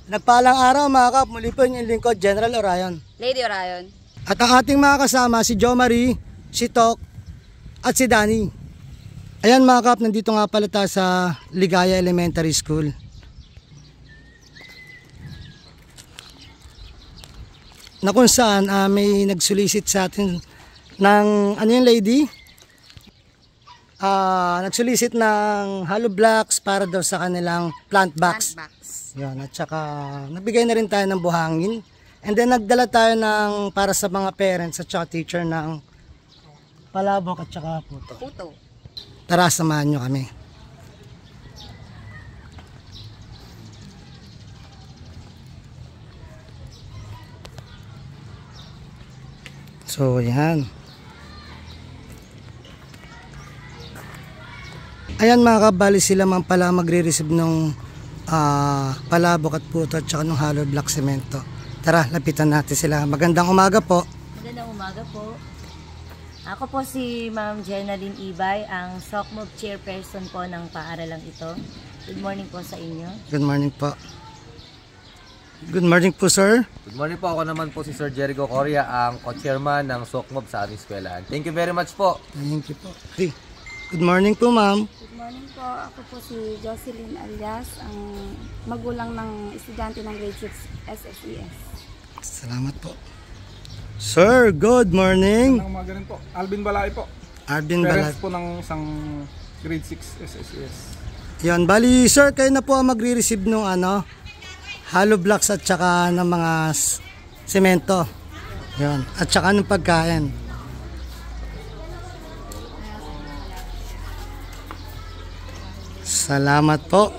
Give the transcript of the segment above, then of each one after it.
Nagpalang araw mga kap, muli po yung lingkod, General Orion. Lady Orion. At ang ating mga kasama, si Jo Marie, si Tok, at si Danny. Ayan mga kap, nandito nga pala tayo sa Ligaya Elementary School. Na kung saan may nagsulisit sa atin ng, ano yung lady? Nagsulisit ng hollow blocks para daw sa kanilang plant box. Yan, at saka nagbigay na rin tayo ng buhangin. And then nagdala tayo ng para sa mga parents at saka teacher ng palabok at saka puto. Tara, samahan nyo kami. So, yan. Ayan mga kabali, sila man pala magre-receive ng palabok at puto at saka ng hollow block semento. Tara, lapitan natin sila. Magandang umaga po. Magandang umaga po. Ako po si Ma'am Jenaline Ibay, ang SOCMOB chairperson po ng paaralang ito. Good morning po sa inyo. Good morning po. Good morning po, sir. Good morning po. Ako naman po si Sir Jericho Coria, ang co-chairman ng SOCMOB sa ating eskwelahan. Thank you very much po. Thank you po. Good morning po, ma'am. Good morning po. Ako po si Jocelyn Alias, ang magulang ng estudyante ng grade 6 SSES. Salamat po. Sir, good morning. Magandang umaga rin po. Alvin Balay po. Alvin Balay. Parents po ng isang grade 6 SSES. Yan, bali sir, kayo na po ang magre-receive ng hollow blocks at saka ng mga semento. Yan, at saka ng pagkain. Salamat po.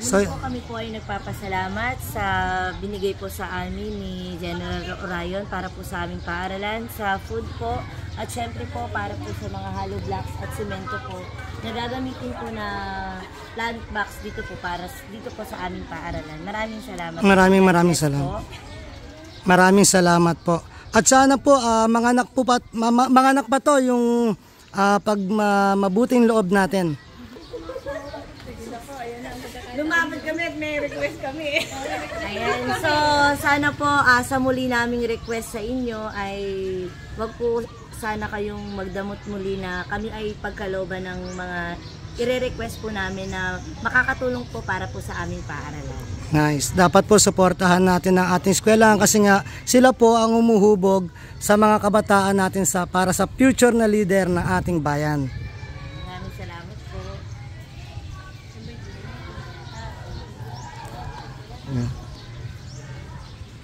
Muli po kami po ay nagpapasalamat sa binigay po sa amin ni General Orion para po sa aming paaralan, sa food po, at syempre po para po sa mga hollow blocks at semento po na gagamitin po na plant box dito po para dito po sa aming paaralan. Maraming salamat. Maraming salamat. Maraming salamat po. At sana po mga anak pa to yung pag mabuting loob natin. Lumapit kami at may request kami. Ayan, so sana po sa muli naming request sa inyo ay wag po sana kayong magdamot muli na kami ay pagkalooban ng mga ire-request po namin na makakatulong po para po sa aming paaralan. Nice. Dapat po suportahan natin ang ating eskwelahan kasi nga sila po ang umuhubog sa mga kabataan natin para sa future na leader ng ating bayan. Maraming salamat po.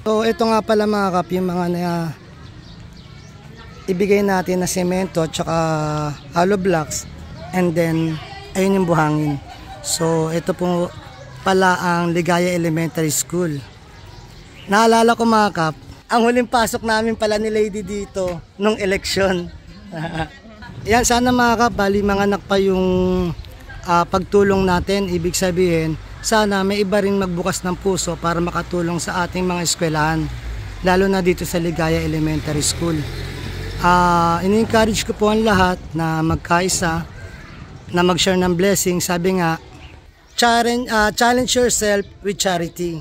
So ito nga pala mga kap, yung mga ibigay natin na semento at saka hollow blocks, and then ayun yung buhangin. So ito po pala ang Ligaya Elementary School. Naalala ko mga kap, ang huling pasok namin pala ni Lady dito nung eleksyon. Yan, sana mga kap, bali mga anak pa yung pagtulong natin. Ibig sabihin, sana may iba rin magbukas ng puso para makatulong sa ating mga eskwelahan, lalo na dito sa Ligaya Elementary School. In-encourage ko po ang lahat na magkaisa, na mag-share ng blessing. Sabi nga, challenge yourself with charity.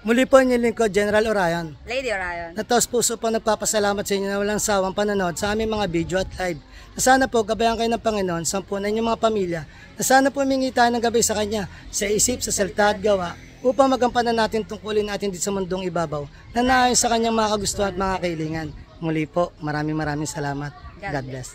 Muli po yung lingkod, General Orion. Lady Orion. Nataos puso po nagpapasalamat sa inyo na walang sawang panonood sa aming mga video at live. Na sana po gabayan kayo ng Panginoon, sampunan yung mga pamilya. Na sana po humingi tayo ng gabay sa Kanya, sa isip, sa salita at gawa, upang magampanan natin tungkulin natin dito sa mundong ibabaw, na naayon sa Kanyang mga kagustuhan at mga kailingan. Muli po, maraming salamat. God bless.